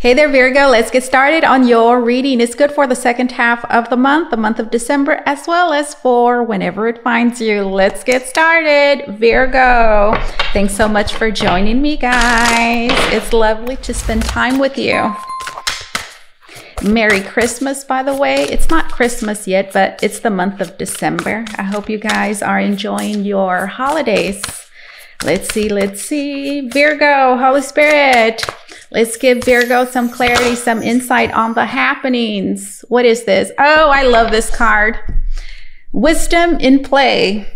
Hey there, Virgo. Let's get started on your reading. It's good for the second half of the month of December, as well as for whenever it finds you. Let's get started, Virgo. Thanks so much for joining me, guys. It's lovely to spend time with you. Merry Christmas, by the way. It's not Christmas yet, but it's the month of December. I hope you guys are enjoying your holidays. Let's see. Virgo, Holy Spirit. Let's give Virgo some clarity, some insight on the happenings. What is this? Oh, I love this card. Wisdom in play.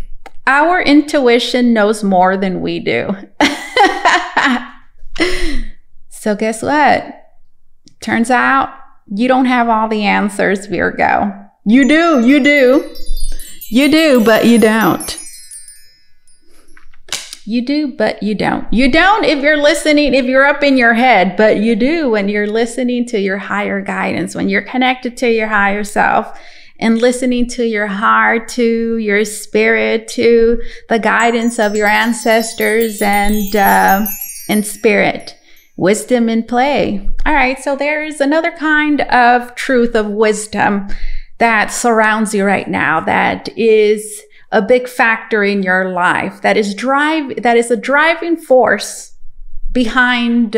Our intuition knows more than we do. So guess what? Turns out you don't have all the answers, Virgo. You do, but you don't. You do, but you don't. You don't if you're listening, if you're up in your head, but you do when you're listening to your higher guidance, when you're connected to your higher self and listening to your heart, to your spirit, to the guidance of your ancestors and spirit. Wisdom in play. All right, so there's another kind of truth of wisdom that surrounds you right now that is a big factor in your life, that is a driving force behind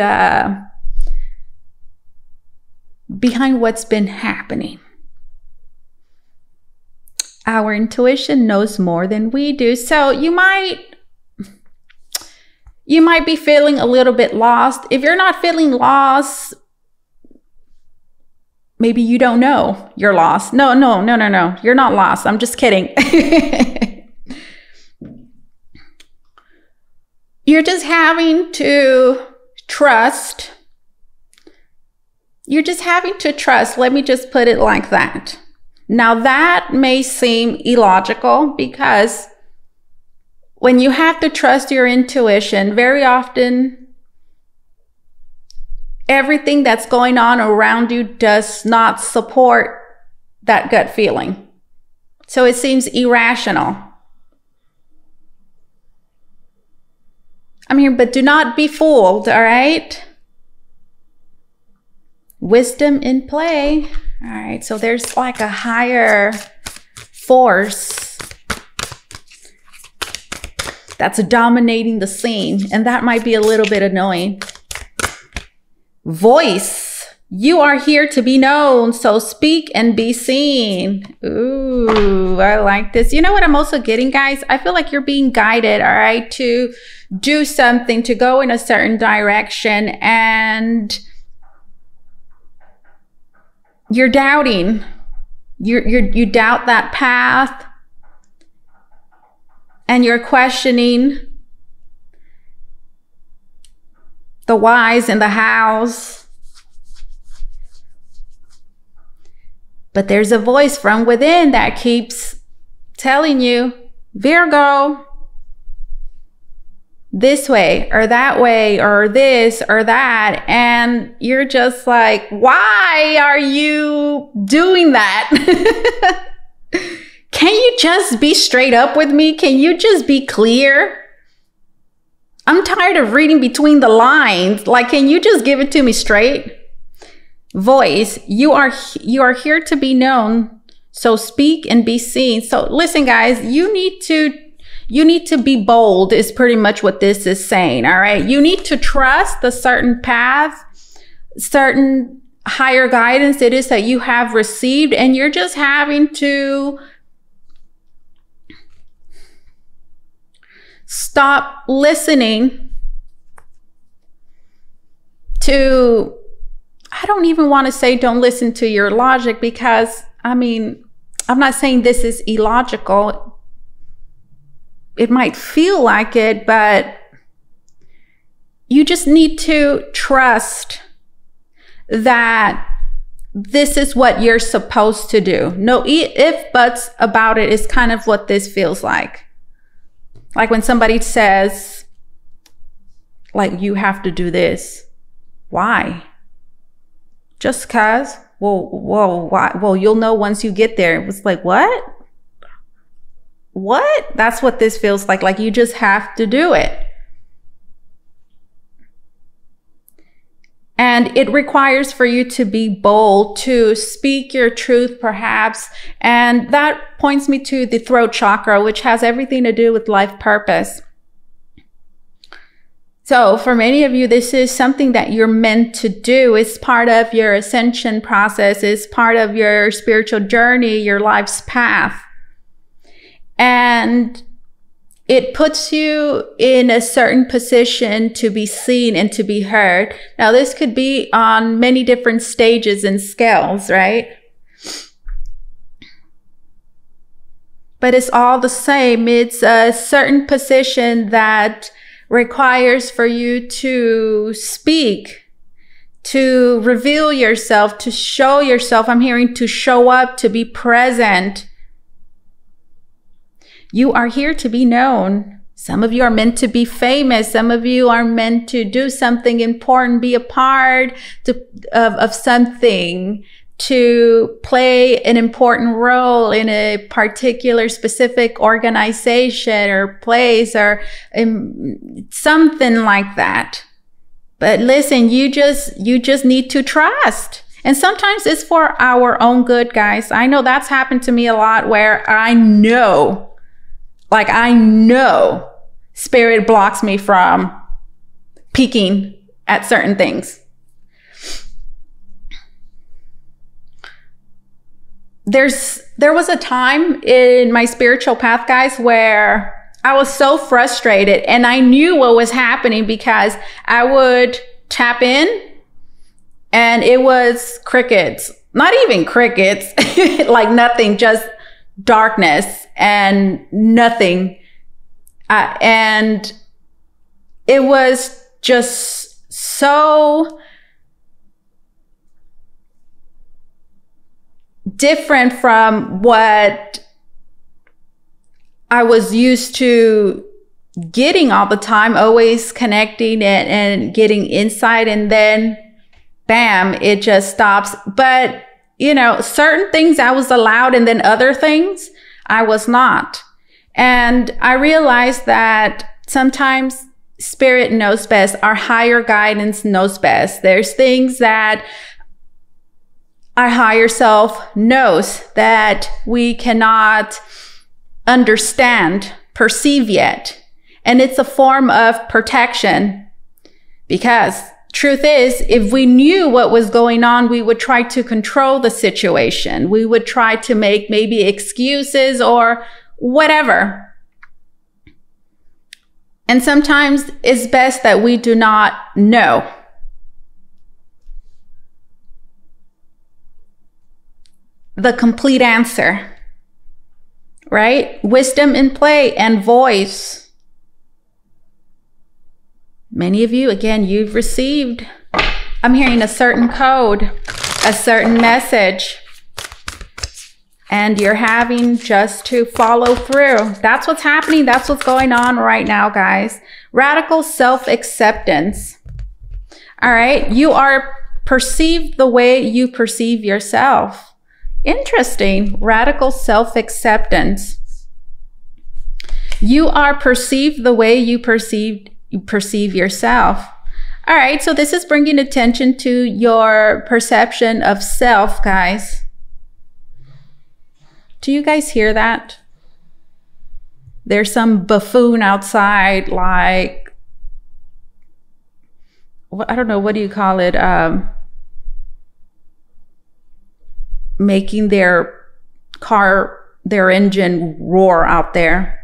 what's been happening. Our intuition knows more than we do. So you might be feeling a little bit lost. If you're not feeling lost, maybe you don't know you're lost. No. You're not lost. I'm just kidding. You're just having to trust. You're just having to trust. Let me just put it like that. Now that may seem illogical because when you have to trust your intuition, very often everything that's going on around you does not support that gut feeling. So it seems irrational. I'm here, but do not be fooled, all right? Wisdom in play. All right, so there's like a higher force that's dominating the scene, and that might be a little bit annoying. Voice. You are here to be known, so speak and be seen. Ooh, I like this. You know what I'm also getting, guys? I feel like you're being guided, all right, to do something, to go in a certain direction, and you're doubting. You doubt that path, and you're questioning the whys and the hows. But there's a voice from within that keeps telling you, Virgo, this way or that way or this or that. And you're just like, why are you doing that? Can you just be straight up with me? Can you just be clear? I'm tired of reading between the lines. Like, can you just give it to me straight? Voice, you are here to be known, so speak and be seen. So listen, guys, you need to be bold is pretty much what this is saying. All right, you need to trust the certain path, certain higher guidance it is that you have received, and you're just having to stop listening to, I don't even want to say don't listen to your logic, because I mean, I'm not saying this is illogical. It might feel like it, but you just need to trust that this is what you're supposed to do. No if buts about it is kind of what this feels like. Like when somebody says, like, you have to do this. Why? Just cause? Whoa, why? Well, you'll know once you get there. It was like, what? What? That's what this feels like. Like you just have to do it. And it requires for you to be bold, to speak your truth, perhaps. And that points me to the throat chakra, which has everything to do with life purpose. So for many of you, this is something that you're meant to do. It's part of your ascension process. It's part of your spiritual journey, your life's path. And it puts you in a certain position to be seen and to be heard. Now, this could be on many different stages and scales, right? But it's all the same. It's a certain position that requires for you to speak, to reveal yourself, to show yourself. I'm hearing to show up, to be present. You are here to be known. Some of you are meant to be famous. Some of you are meant to do something important, be a part of something, to play an important role in a particular specific organization or place or something like that. But listen, you just need to trust. And sometimes it's for our own good, guys. I know that's happened to me a lot, where I know Spirit blocks me from peeking at certain things. There was a time in my spiritual path, guys, where I was so frustrated, and I knew what was happening because I would tap in and it was crickets. Not even crickets, like nothing, just darkness and nothing. And it was just so different from what I was used to getting all the time, always connecting and getting insight, and then bam, it just stops. But you know, certain things I was allowed, and then other things I was not. And I realized that sometimes Spirit knows best. Our higher guidance knows best. There's things that our higher self knows that we cannot understand, perceive yet. And it's a form of protection, because truth is, if we knew what was going on, we would try to control the situation. We would try to make maybe excuses or whatever. And sometimes it's best that we do not know. The complete answer, right? Wisdom in play and voice. Many of you, again, you've received, I'm hearing a certain code, a certain message, and you're having just to follow through. That's what's happening. That's what's going on right now, guys. Radical self-acceptance. All right. You are perceived the way you perceive yourself. Interesting. Radical self-acceptance. You are perceived the way you perceive yourself. All right. So this is bringing attention to your perception of self, guys. Do you guys hear that? There's some buffoon outside, like, I don't know, what do you call it? Making their car, their engine roar out there.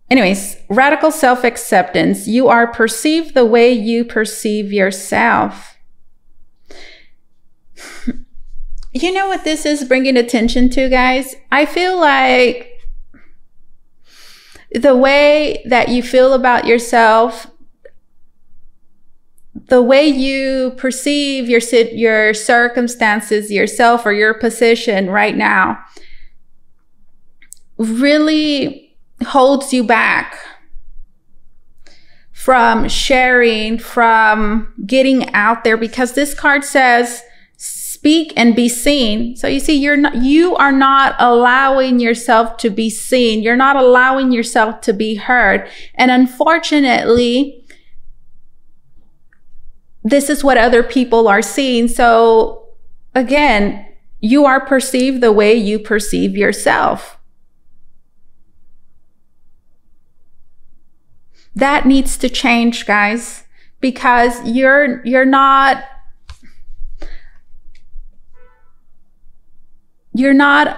Anyways, radical self-acceptance. You are perceived the way you perceive yourself. You know what this is bringing attention to, guys? I feel like the way that you feel about yourself, the way you perceive your circumstances, yourself, or your position right now really holds you back from sharing, from getting out there, because this card says, speak and be seen. So you see, you are not allowing yourself to be seen. You're not allowing yourself to be heard. And unfortunately, this is what other people are seeing. So again, you are perceived the way you perceive yourself. That needs to change, guys, because you're not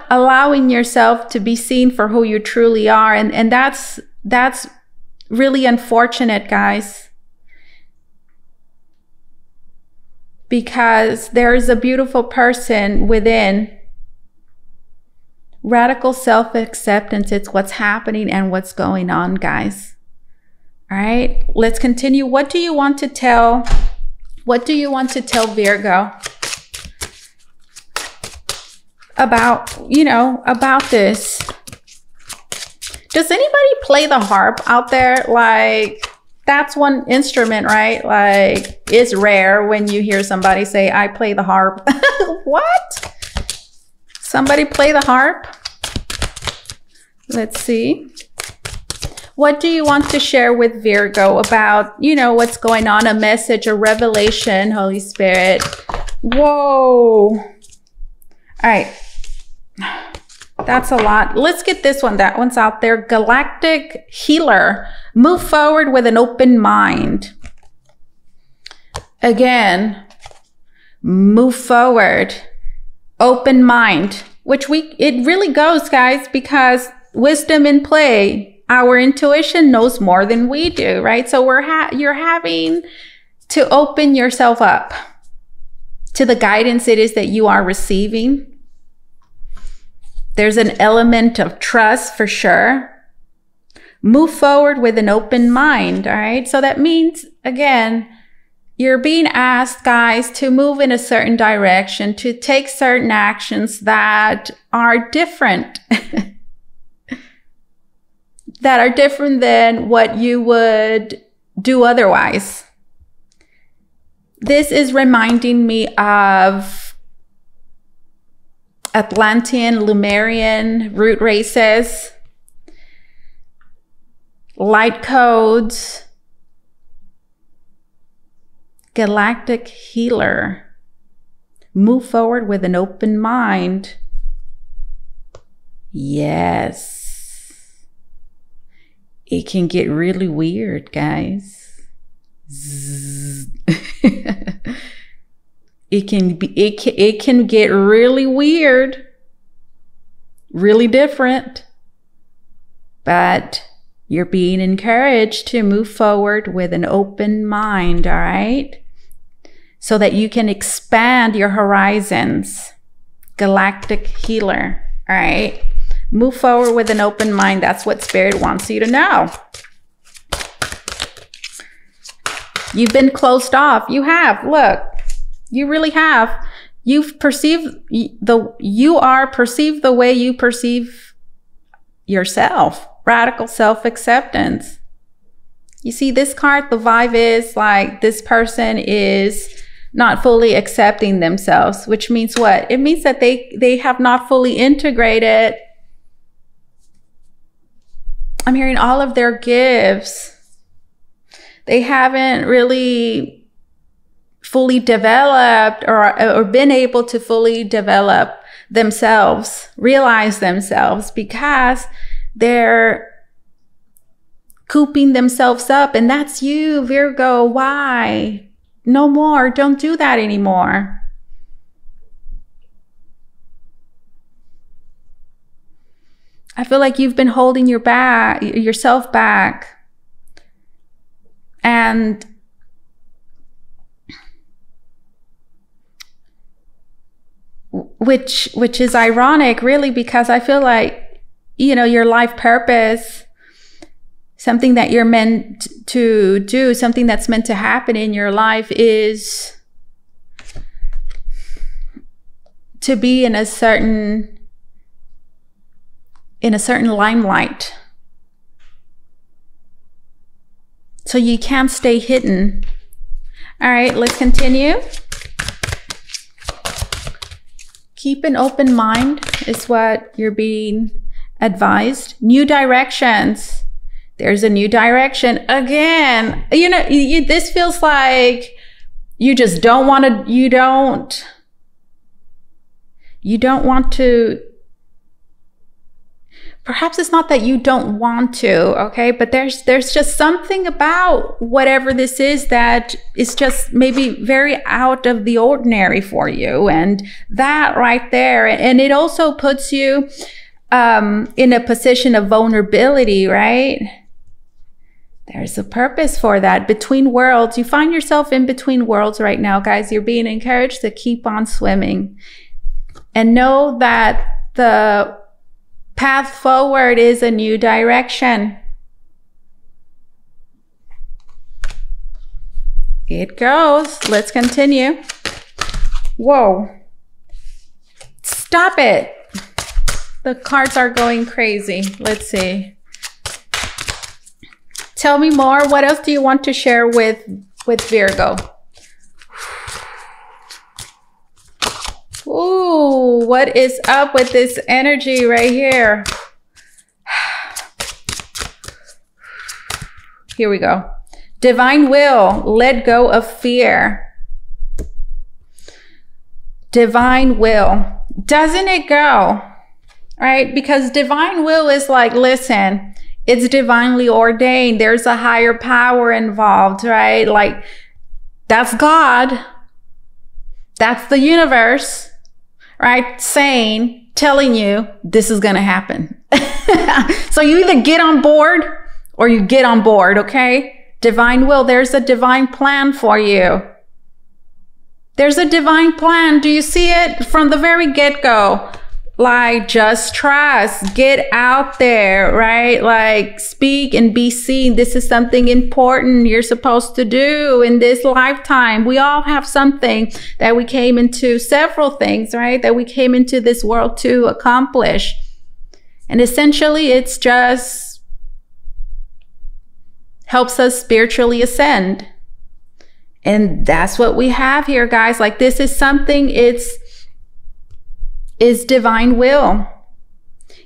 allowing yourself to be seen for who you truly are. And that's really unfortunate, guys, because there is a beautiful person within. Radical self-acceptance, it's what's happening and what's going on, guys. All right, let's continue. What do you want to tell? What do you want to tell Virgo about, about this? Does anybody play the harp out there? Like, that's one instrument, right? Like, it's rare when you hear somebody say, I play the harp. What? Somebody play the harp? Let's see. What do you want to share with Virgo about, what's going on? A message, a revelation, Holy Spirit. Whoa. All right. That's a lot. Let's get this one. That one's out there. Galactic Healer. Move forward with an open mind. Again, move forward. Open mind. It really goes, guys, because wisdom in play. Our intuition knows more than we do, right? So you're having to open yourself up to the guidance it is that you are receiving. There's an element of trust for sure. Move forward with an open mind, all right? So that means, again, you're being asked, guys, to move in a certain direction, to take certain actions that are different. That are different than what you would do otherwise. This is reminding me of Atlantean, Lemurian root races, light codes, galactic healer. Move forward with an open mind. Yes. It can get really weird, guys. It can get really weird, really different. But you're being encouraged to move forward with an open mind, all right? So that you can expand your horizons. Galactic Healer, all right? Move forward with an open mind. That's what Spirit wants you to know. You've been closed off. You have. Look, you really have. You are perceived the way you perceive yourself. Radical self-acceptance. You see this card, the vibe is like this person is not fully accepting themselves, which means what? It means that they have not fully integrated. I'm hearing all of their gifts. They haven't really fully developed or been able to fully develop themselves, realize themselves, because they're cooping themselves up. And that's you, Virgo. Why? No more. Don't do that anymore. I feel like you've been holding yourself back. And which is ironic, really, because I feel like, your life purpose, something that you're meant to do, something that's meant to happen in your life is to be in a certain limelight. So you can't stay hidden. All right, let's continue. Keep an open mind is what you're being advised. New directions. There's a new direction. Again, this feels like you just don't want to, you don't want to, perhaps it's not that you don't want to, okay? But there's just something about whatever this is that is just maybe very out of the ordinary for you. And that right there, and it also puts you in a position of vulnerability, right? There's a purpose for that. Between worlds, you find yourself in between worlds right now, guys. You're being encouraged to keep on swimming and know that the path forward is a new direction. It goes. Let's continue. Whoa. Stop it. The cards are going crazy. Let's see. Tell me more. What else do you want to share with Virgo? Ooh, what is up with this energy right here? Here we go. Divine will, let go of fear. Divine will. Doesn't it go? Right? Because divine will is like, listen, it's divinely ordained. There's a higher power involved, right? Like, that's God. That's the universe, right? Telling you this is going to happen. So you either get on board or you get on board, okay? Divine will. There's a divine plan for you. There's a divine plan. Do you see it from the very get-go? Like, just trust, get out there, right? Like, speak and be seen. This is something important you're supposed to do in this lifetime. We all have something that we came into, several things, right? That we came into this world to accomplish. And essentially, it's just helps us spiritually ascend. And that's what we have here, guys. Like, this is something, is divine will.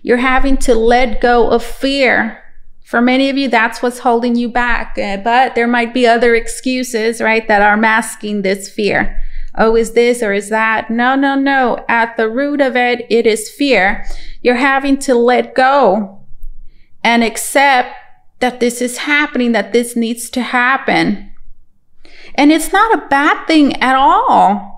You're having to let go of fear. For many of you, that's what's holding you back. But there might be other excuses, right, that are masking this fear. Oh, is this or is that? No, no, no. At the root of it, it is fear. You're having to let go and accept that this is happening, that this needs to happen. And it's not a bad thing at all.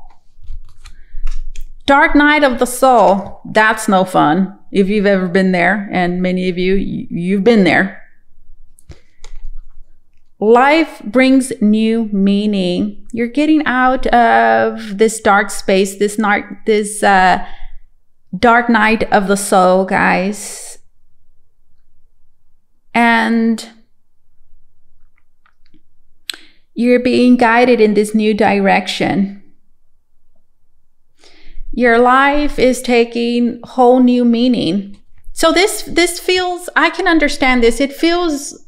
Dark night of the soul, that's no fun. If you've ever been there, and many of you, you've been there. Life brings new meaning. You're getting out of this dark space, this dark night of the soul, guys. And you're being guided in this new direction. Your life is taking whole new meaning. So this feels, I can understand this. It feels,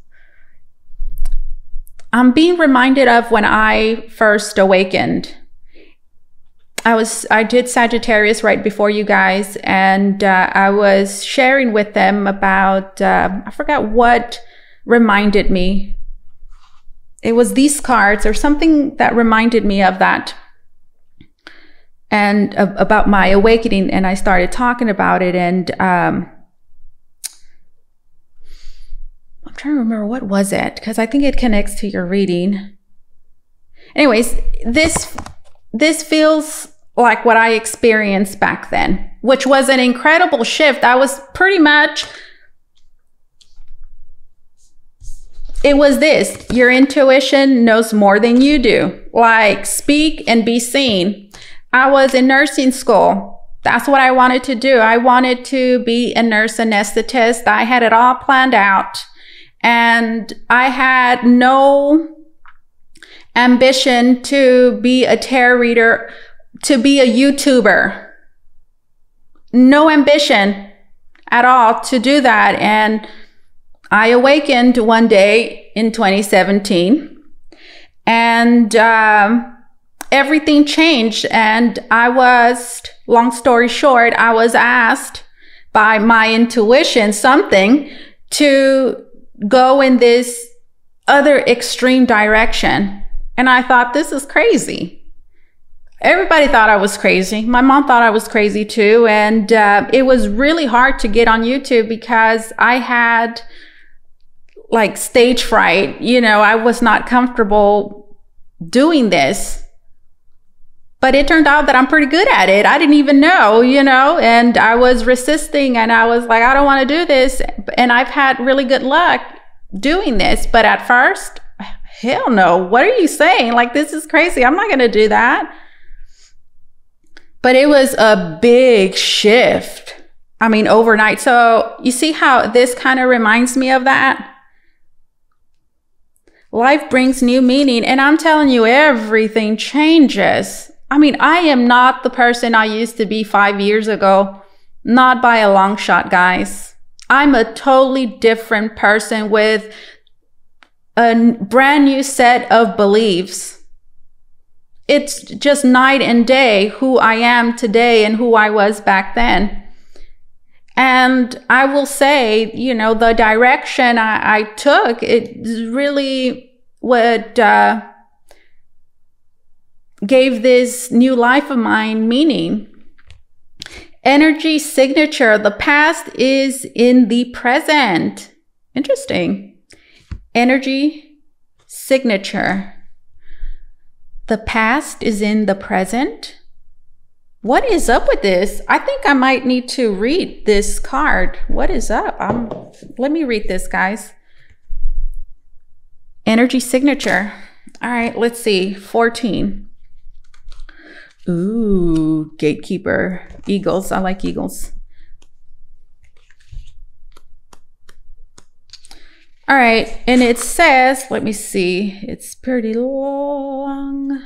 I'm being reminded of when I first awakened. I did Sagittarius right before you guys, and I was sharing with them about, I forgot what reminded me. It was these cards or something that reminded me of that. And about my awakening, and I started talking about it, and I'm trying to remember, what was it, because I think it connects to your reading. Anyways, this feels like what I experienced back then, which was an incredible shift. I was pretty much, it was this: your intuition knows more than you do. Like, speak and be seen. I was in nursing school. That's what I wanted to do. I wanted to be a nurse anesthetist. I had it all planned out. And I had no ambition to be a tarot reader, to be a YouTuber. No ambition at all to do that. And I awakened one day in 2017. And everything changed, and I was, long story short, I was asked by my intuition something to go in this other extreme direction. And I thought, this is crazy. Everybody thought I was crazy. My mom thought I was crazy too. And it was really hard to get on YouTube because I had like stage fright. You know, I was not comfortable doing this. But it turned out that I'm pretty good at it. I didn't even know, you know, and I was resisting and I was like, I don't want to do this. And I've had really good luck doing this. But at first, hell no. What are you saying? Like, this is crazy. I'm not going to do that. But it was a big shift. I mean, overnight. So you see how this kind of reminds me of that? Life brings new meaning. And I'm telling you, everything changes. I mean, I am not the person I used to be 5 years ago. Not by a long shot, guys. I'm a totally different person with a brand new set of beliefs. It's just night and day who I am today and who I was back then. And I will say, you know, the direction I took, it really would... gave this new life of mine meaning. Energy signature. The past is in the present. Interesting. Energy signature. The past is in the present. What is up with this? I think I might need to read this card. What is up? Let me read this, guys. Energy signature. All right, let's see. 14. Ooh, gatekeeper. Eagles. I like eagles. All right. And it says, let me see. It's pretty long.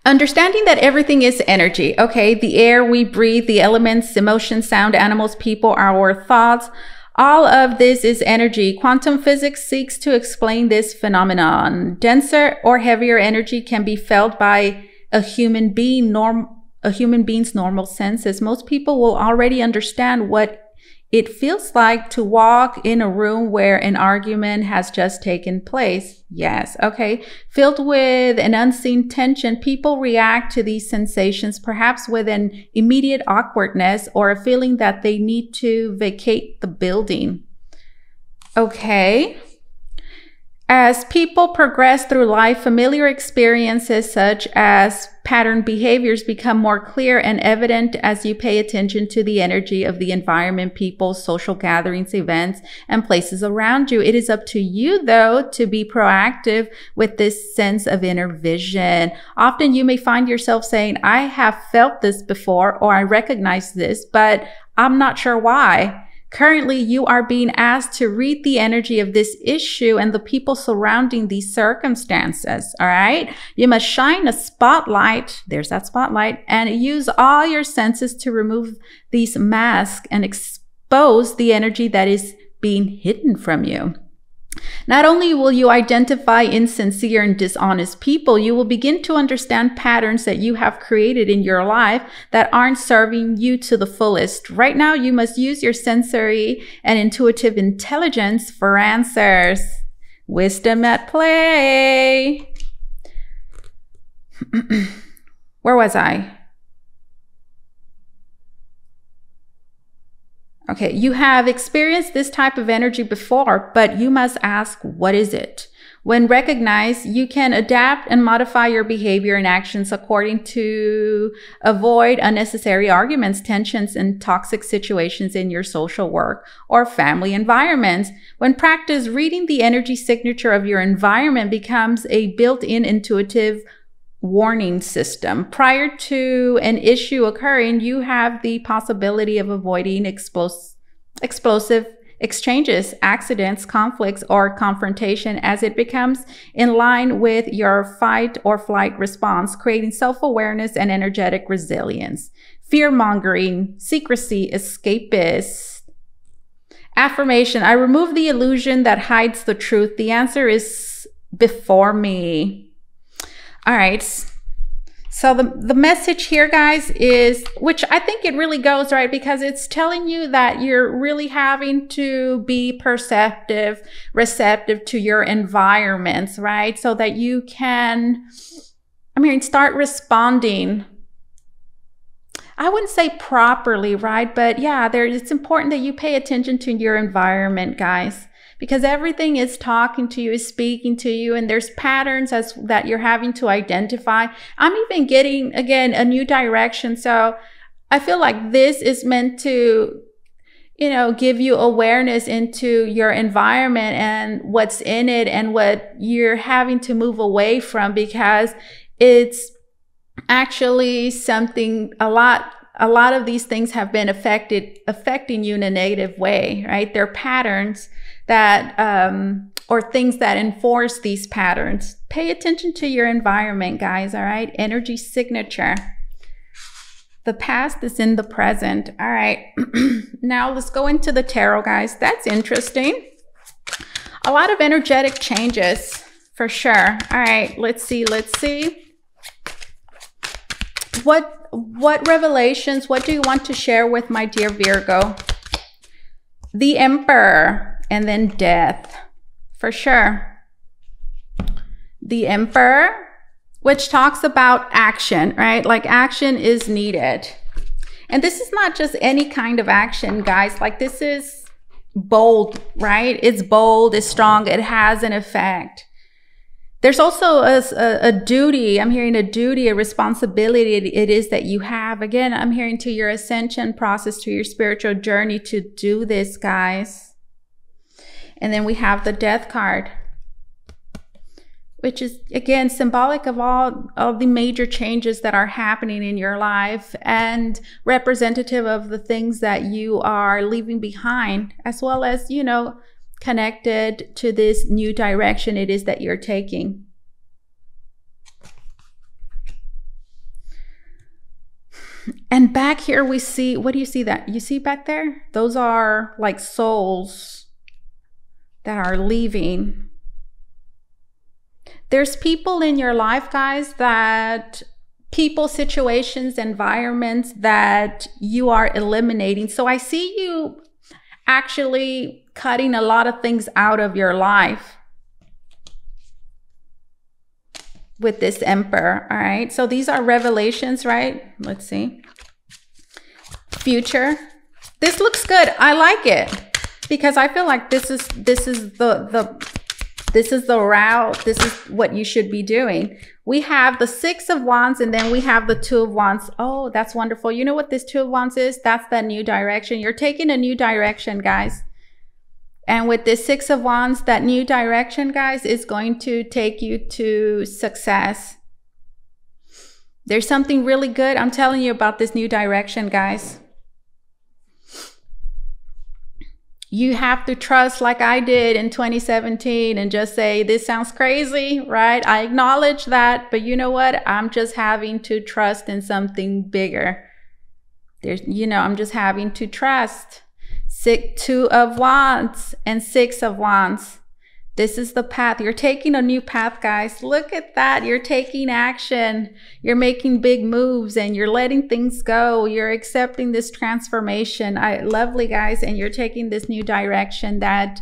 Understanding that everything is energy. Okay. The air we breathe, the elements, emotions, sound, animals, people, our thoughts. All of this is energy. Quantum physics seeks to explain this phenomenon. Denser or heavier energy can be felt by a human being's normal senses. Most people will already understand what it feels like to walk in a room where an argument has just taken place. Yes, okay. Filled with an unseen tension, people react to these sensations, perhaps with an immediate awkwardness or a feeling that they need to vacate the building. Okay. As people progress through life, familiar experiences such as pattern behaviors become more clear and evident as you pay attention to the energy of the environment, people, social gatherings, events, and places around you. It is up to you, though, to be proactive with this sense of inner vision. Often you may find yourself saying, I have felt this before, or I recognize this, but I'm not sure why. Currently, you are being asked to read the energy of this issue and the people surrounding these circumstances, all right? You must shine a spotlight, there's that spotlight, and use all your senses to remove these masks and expose the energy that is being hidden from you. Not only will you identify insincere and dishonest people, you will begin to understand patterns that you have created in your life that aren't serving you to the fullest. Right now, you must use your sensory and intuitive intelligence for answers. Wisdom at play. Where was I? Okay, you have experienced this type of energy before, but you must ask, what is it? When recognized, you can adapt and modify your behavior and actions according to avoid unnecessary arguments, tensions, and toxic situations in your social work or family environments. When practiced, reading the energy signature of your environment becomes a built-in intuitive warning system. Prior to an issue occurring, you have the possibility of avoiding explosive exchanges, accidents, conflicts, or confrontation as it becomes in line with your fight or flight response, creating self-awareness and energetic resilience. Fear-mongering, secrecy, escapist. Affirmation: I remove the illusion that hides the truth. The answer is before me. All right. So the message here, guys, is, which I think it really goes, right? Because it's telling you that you're really having to be perceptive, receptive to your environments, right? So that you can, I mean, start responding. I wouldn't say properly, right? But yeah, it's important that you pay attention to your environment, guys, because everything is talking to you, is speaking to you, and there's patterns that you're having to identify. I'm even getting, again, a new direction. So I feel like this is meant to, you know, give you awareness into your environment and what's in it and what you're having to move away from, because it's actually something, a lot of these things have been affecting you in a negative way, right? They're patterns that, or things that enforce these patterns. Pay attention to your environment, guys, all right? Energy signature. The past is in the present. All right. Now let's go into the tarot, guys. That's interesting. A lot of energetic changes for sure. All right, let's see. What revelations, what do you want to share with my dear Virgo? The Emperor. And then death, for sure. The Emperor, which talks about action, right? Like action is needed. And this is not just any kind of action, guys. Like this is bold, right? It's bold, it's strong, it has an effect. There's also a duty. I'm hearing a duty, a responsibility it is that you have. Again, I'm hearing to your ascension process, to your spiritual journey to do this, guys. And then we have the Death card, which is, again, symbolic of all the major changes that are happening in your life and representative of the things that you are leaving behind, as well as, you know, connected to this new direction it is that you're taking. And back here we see, what do you see that? You see back there? Those are like souls that are leaving. There's people in your life, guys, people, situations, environments that you are eliminating. So I see you actually cutting a lot of things out of your life with this Emperor. All right, so these are revelations, right? Let's see. Future. This looks good. I like it. Because I feel like this is the route. This is what you should be doing. We have the Six of Wands and then we have the Two of Wands. Oh, that's wonderful. You know what this Two of Wands is? That's that new direction. You're taking a new direction, guys. And with this Six of Wands, that new direction, guys, is going to take you to success. There's something really good I'm telling you about this new direction, guys. You have to trust like I did in 2017 and just say, this sounds crazy, right? I acknowledge that, but you know what? I'm just having to trust in something bigger. I'm just having to trust. Two of Wands and Six of Wands. This is the path. You're taking a new path, guys. Look at that. You're taking action. You're making big moves and you're letting things go. You're accepting this transformation. Lovely, guys. And you're taking this new direction that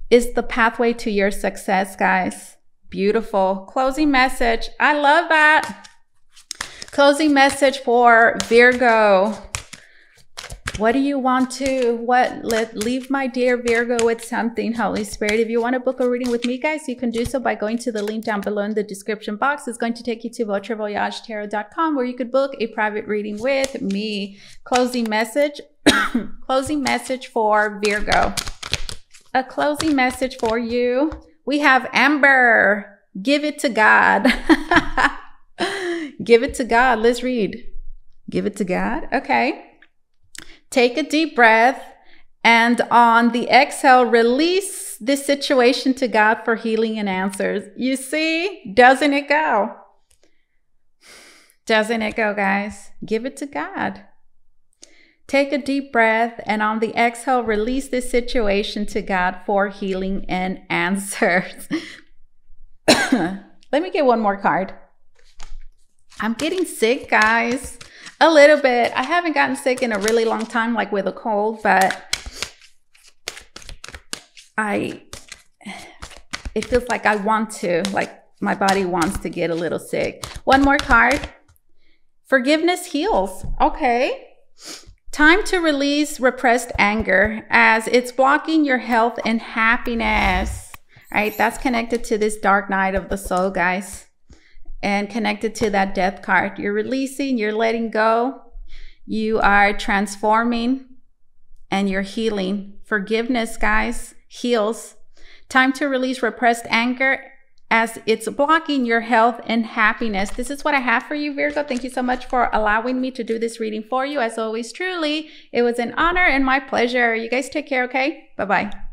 is the pathway to your success, guys. Beautiful. Closing message. I love that. Closing message for Virgo. What do you want to, leave my dear Virgo with something, Holy Spirit. If you want to book a reading with me, guys, you can do so by going to the link down below in the description box. It's going to take you to VotreVoyageTarot.com where you could book a private reading with me. Closing message, closing message for Virgo. A closing message for you. We have Amber. Give it to God. Give it to God. Let's read. Give it to God. Okay. Take a deep breath and on the exhale, release this situation to God for healing and answers. You see, doesn't it go? Doesn't it go, guys? Give it to God. Take a deep breath and on the exhale, release this situation to God for healing and answers. Let me get one more card. I'm getting sick, guys. A little bit. I haven't gotten sick in a really long time, like with a cold, but it feels like I want to, like my body wants to get a little sick. One more card. Forgiveness heals. Okay. Time to release repressed anger as it's blocking your health and happiness. Right? That's connected to this dark night of the soul, guys. And connected to that death card. You're releasing, you're letting go. You are transforming and you're healing. Forgiveness, guys, heals. Time to release repressed anger as it's blocking your health and happiness. This is what I have for you, Virgo. Thank you so much for allowing me to do this reading for you. As always, truly, it was an honor and my pleasure. You guys take care, okay? Bye-bye.